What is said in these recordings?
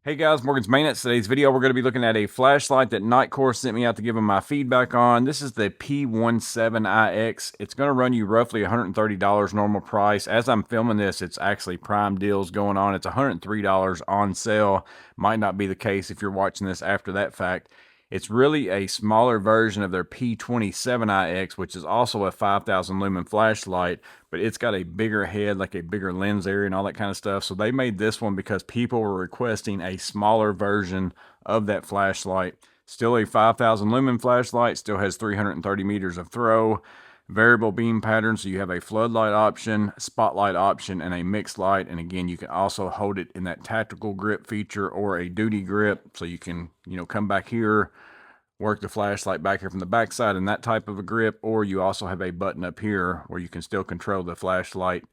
Hey guys, Morgan's Maintenance. Today's video, we're going to be looking at a flashlight that NITECORE sent me out to give them my feedback on. This is the P17iX. It's going to run you roughly $130 normal price. As I'm filming this, it's actually prime deals going on. It's $103 on sale. Might not be the case if you're watching this after that fact. It's really a smaller version of their P27iX, which is also a 5,000 lumen flashlight, but it's got a bigger head, like a bigger lens area and all that kind of stuff. So they made this one because people were requesting a smaller version of that flashlight. Still a 5,000 lumen flashlight, still has 330 meters of throw, variable beam pattern, so you have a floodlight option, spotlight option, and a mixed light. And again, you can also hold it in that tactical grip feature or a duty grip, so you can, come back here, work the flashlight back here from the backside in that type of a grip, or you also have a button up here where you can still control the flashlight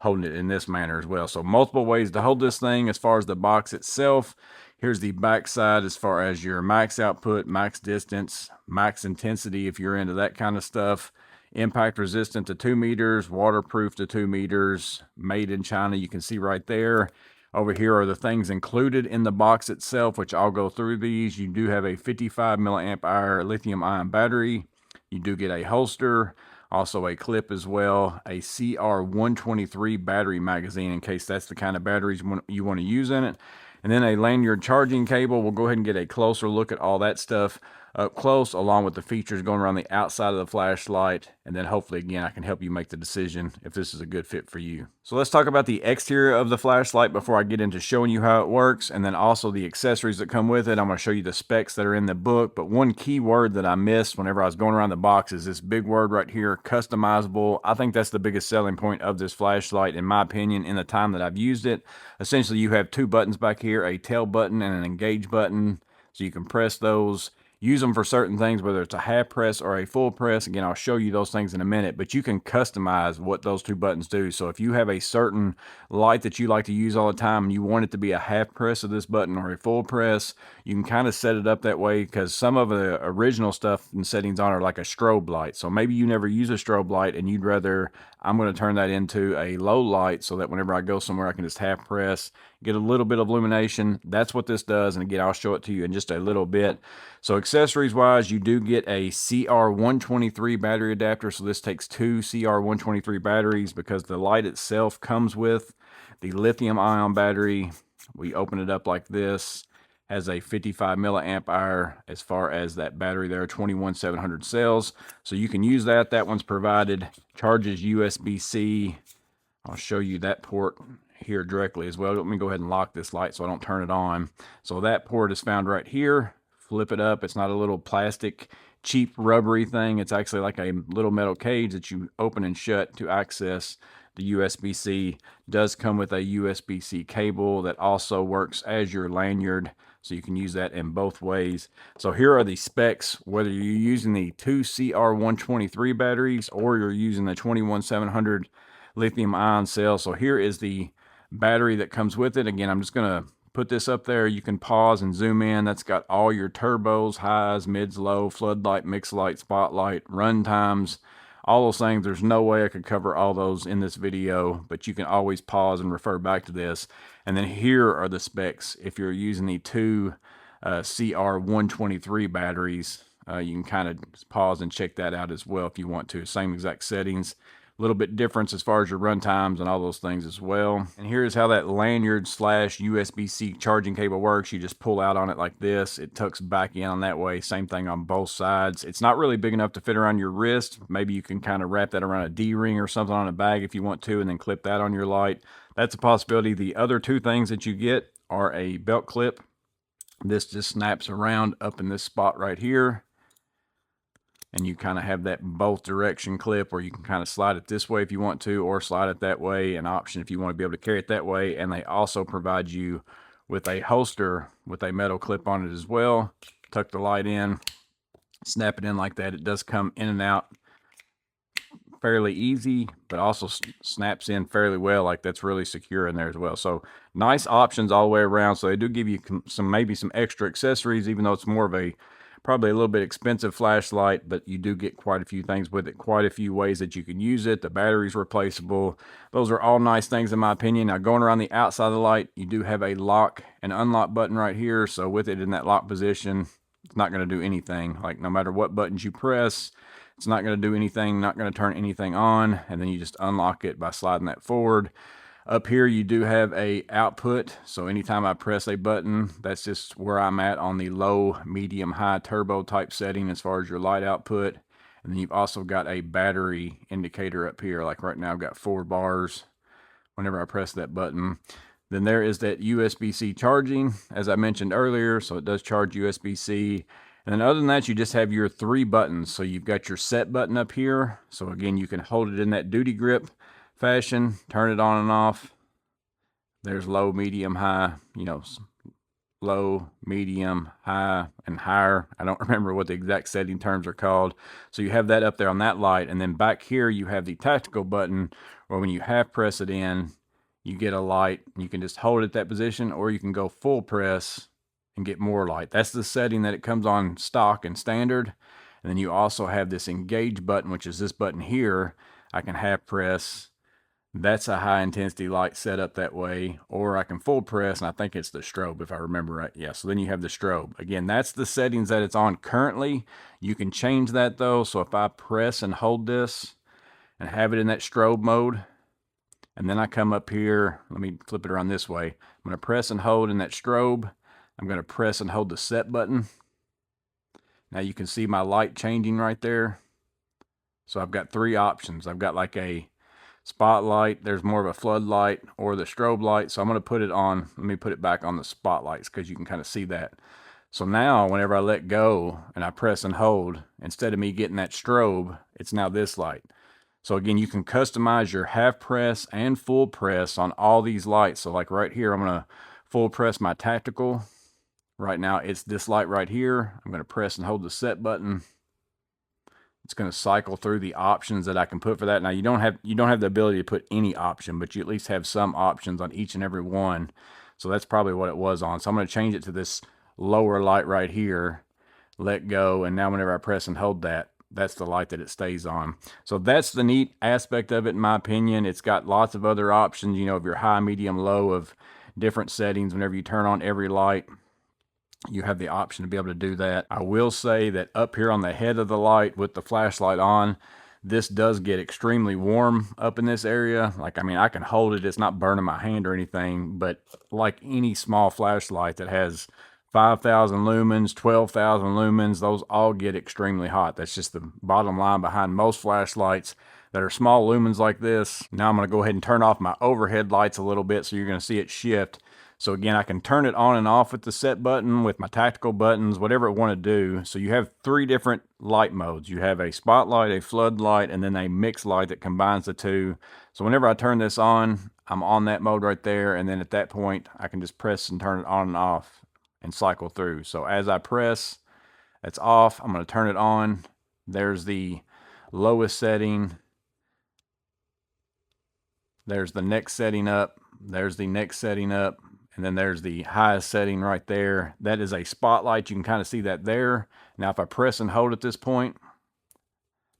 holding it in this manner as well. So multiple ways to hold this thing. As far as the box itself, here's the back side as far as your max output, max distance, max intensity if you're into that kind of stuff. Impact resistant to 2 meters, waterproof to 2 meters, made in China, you can see right there. Over here are the things included in the box itself, which I'll go through these. You do have a 55 milliamp hour lithium ion battery. You do get a holster, also a clip as well, a CR123 battery magazine in case that's the kind of batteries you want to use in it. And then a lanyard charging cable. We'll go ahead and get a closer look at all that stuff up close, along with the features going around the outside of the flashlight. And then hopefully, again, I can help you make the decision if this is a good fit for you. So let's talk about the exterior of the flashlight before I get into showing you how it works, and then also the accessories that come with it. I'm going to show you the specs that are in the book, but one key word that I missed whenever I was going around the box is this big word right here, customizable. I think that's the biggest selling point of this flashlight, in my opinion, in the time that I've used it. Essentially, you have two buttons back here, a tail button and an engage button, so you can press those. Use them for certain things, whether it's a half press or a full press. Again, I'll show you those things in a minute, but you can customize what those two buttons do. So if you have a certain light that you like to use all the time and you want it to be a half press of this button or a full press, you can kind of set it up that way, because some of the original stuff and settings on are like a strobe light. So maybe you never use a strobe light and you'd rather, I'm going to turn that into a low light so that whenever I go somewhere I can just half press, get a little bit of illumination. That's what this does, and again, I'll show it to you in just a little bit. So accessories wise, you do get a CR123 battery adapter. So this takes two CR123 batteries because the light itself comes with the lithium ion battery. We open it up like this, has a 55 milliamp hour as far as that battery there, 21,700 cells. So you can use that. That one's provided. Charges USB-C. I'll show you that port here directly as well. Let me go ahead and lock this light so I don't turn it on. So that port is found right here. Flip it up. It's not a little plastic, cheap, rubbery thing. It's actually like a little metal cage that you open and shut to access the USB-C. Does come with a USB-C cable that also works as your lanyard, so you can use that in both ways. So here are the specs, whether you're using the two CR123 batteries or you're using the 21,700 lithium ion cell. So here is the battery that comes with it. Again, I'm just going to put this up there. You can pause and zoom in. That's got all your turbos, highs, mids, low, floodlight, mixed light, spotlight, run times, all those things. There's no way I could cover all those in this video, but you can always pause and refer back to this. And then here are the specs. If you're using the two CR123 batteries, you can kind of pause and check that out as well if you want to. Same exact settings. A little bit difference as far as your run times and all those things as well. And here's how that lanyard slash USB-C charging cable works. You just pull out on it like this. It tucks back in on that way. Same thing on both sides. It's not really big enough to fit around your wrist. Maybe you can kind of wrap that around a D-ring or something on a bag if you want to, and then clip that on your light. That's a possibility. The other two things that you get are a belt clip. This just snaps around up in this spot right here. And you kind of have that both direction clip where you can kind of slide it this way if you want to, or slide it that way, an option if you want to be able to carry it that way. And they also provide you with a holster with a metal clip on it as well. Tuck the light in, snap it in like that. It does come in and out fairly easy, but also snaps in fairly well. Like, that's really secure in there as well. So nice options all the way around. So they do give you maybe some extra accessories, even though it's more of a Probably a little bit expensive flashlight, but you do get quite a few things with it, quite a few ways that you can use it. The battery's replaceable. Those are all nice things in my opinion. Now going around the outside of the light, you do have a lock and unlock button right here. So with it in that lock position, it's not going to do anything. Like no matter what buttons you press, it's not going to do anything, not going to turn anything on. And then you just unlock it by sliding that forward. Up here you do have a output, so anytime I press a button, that's just where I'm at on the low, medium, high turbo type setting as far as your light output. And then you've also got a battery indicator up here. Like right now I've got 4 bars whenever I press that button. Then there is that USB-C charging, as I mentioned earlier, so it does charge USB-C. And then other than that, you just have your 3 buttons. So you've got your set button up here. So again, you can hold it in that duty grip fashion, turn it on and off. There's low, medium, high, you know, low, medium, high, and higher. I don't remember what the exact setting terms are called. So you have that up there on that light. And then back here, you have the tactical button where when you half press it in, you get a light. You can just hold it at that position, or you can go full press and get more light. That's the setting that it comes on stock and standard. And then you also have this engage button, which is this button here. I can half press. That's a high intensity light set up that way, or I can full press, and I think it's the strobe if I remember right. Yeah, so then you have the strobe. Again, that's the settings that it's on currently. You can change that though. So if I press and hold this and have it in that strobe mode, and then I come up here, let me flip it around this way. I'm going to press and hold in that strobe. I'm going to press and hold the set button. Now you can see my light changing right there. So I've got 3 options. I've got like a spotlight, there's more of a floodlight, or the strobe light. So I'm going to put it on, let me put it back on the spotlights because you can kind of see that. So now whenever I let go and I press and hold, instead of me getting that strobe, it's now this light. So again, you can customize your half press and full press on all these lights. So like right here, I'm going to full press my tactical. Right now it's this light right here. I'm going to press and hold the set button. It's going to cycle through the options that I can put for that. Now you don't have the ability to put any option, but you at least have some options on each and every one. So that's probably what it was on. So I'm going to change it to this lower light right here, let go, and now whenever I press and hold that, that's the light that it stays on. So that's the neat aspect of it in my opinion. It's got lots of other options, you know, of your high, medium, low, of different settings. Whenever you turn on every light, you have the option to be able to do that. I will say that up here on the head of the light with the flashlight on, this does get extremely warm up in this area. Like, I mean, I can hold it. It's not burning my hand or anything, but like any small flashlight that has 5,000 lumens, 12,000 lumens, those all get extremely hot. That's just the bottom line behind most flashlights that are small lumens like this. Now I'm going to go ahead and turn off my overhead lights a little bit so you're going to see it shift. So again, I can turn it on and off with the set button, with my tactical buttons, whatever I want to do. So you have 3 different light modes. You have a spotlight, a floodlight, and then a mixed light that combines the 2. So whenever I turn this on, I'm on that mode right there. And then at that point, I can just press and turn it on and off and cycle through. So as I press, that's off. I'm going to turn it on. There's the lowest setting. There's the next setting up. There's the next setting up. And then there's the highest setting right there. That is a spotlight. You can kind of see that there. Now, if I press and hold at this point,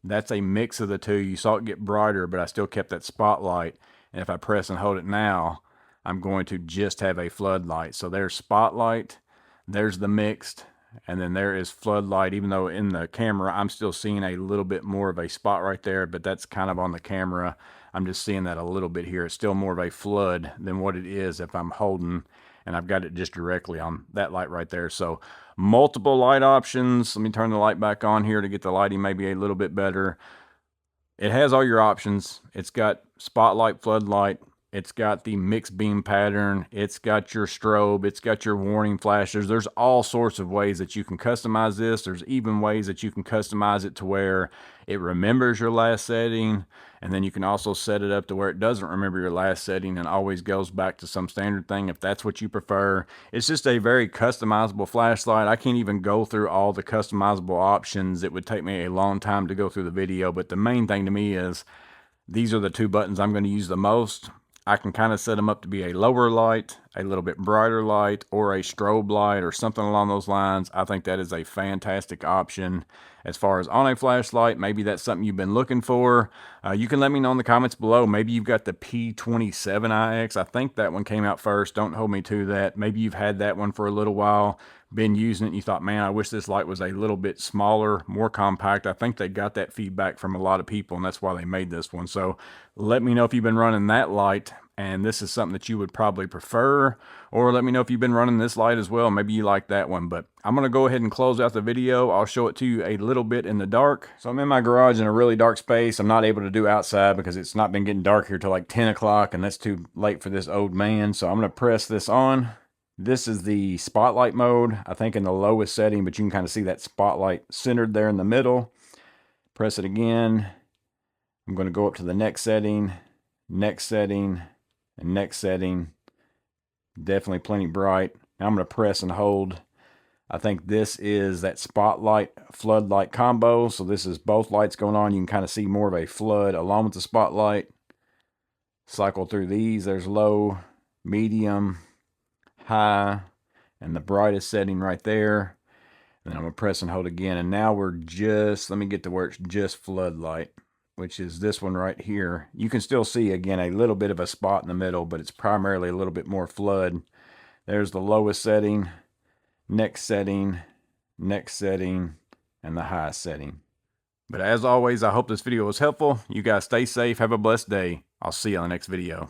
that's a mix of the 2. You saw it get brighter, but I still kept that spotlight. And if I press and hold it now, I'm going to just have a floodlight. So there's spotlight, there's the mixed, and then there is floodlight. Even though in the camera, I'm still seeing a little bit more of a spot right there, but that's kind of on the camera. I'm just seeing that a little bit here. It's still more of a flood than what it is if I'm holding, and I've got it just directly on that light right there. So multiple light options. Let me turn the light back on here to get the lighting maybe a little bit better. It has all your options. It's got spotlight, floodlight. It's got the mixed beam pattern. It's got your strobe. It's got your warning flashes. There's all sorts of ways that you can customize this. There's even ways that you can customize it to where it remembers your last setting. And then you can also set it up to where it doesn't remember your last setting and always goes back to some standard thing if that's what you prefer. It's just a very customizable flashlight. I can't even go through all the customizable options. It would take me a long time to go through the video. But the main thing to me is these are the 2 buttons I'm going to use the most. I can kind of set them up to be a lower light, a little bit brighter light or a strobe light or something along those lines, I think that is a fantastic option. As far as on a flashlight, maybe that's something you've been looking for. You can let me know in the comments below. Maybe you've got the P17iX. I think that one came out first. Don't hold me to that. Maybe you've had that one for a little while, been using it, and you thought, man, I wish this light was a little bit smaller, more compact. I think they got that feedback from a lot of people, and that's why they made this one. So let me know if you've been running that light and this is something that you would probably prefer, or let me know if you've been running this light as well. Maybe you like that one. But I'm going to go ahead and close out the video. I'll show it to you a little bit in the dark. So I'm in my garage in a really dark space. I'm not able to do outside because it's not been getting dark here till like 10 o'clock, and that's too late for this old man. So I'm going to press this on. This is the spotlight mode, I think in the lowest setting, but you can kind of see that spotlight centered there in the middle. Press it again. I'm going to go up to the next setting, and next setting. Definitely plenty bright. Now I'm going to press and hold. I think this is that spotlight floodlight combo. So this is both lights going on. You can kind of see more of a flood along with the spotlight. Cycle through these. There's low, medium, high, and the brightest setting right there. And then I'm going to press and hold again. And now we're just, let me get to where it's just floodlight, which is this one right here. You can still see, again, a little bit of a spot in the middle, but it's primarily a little bit more flood. There's the lowest setting, next setting, and the highest setting. But as always, I hope this video was helpful. You guys stay safe. Have a blessed day. I'll see you on the next video.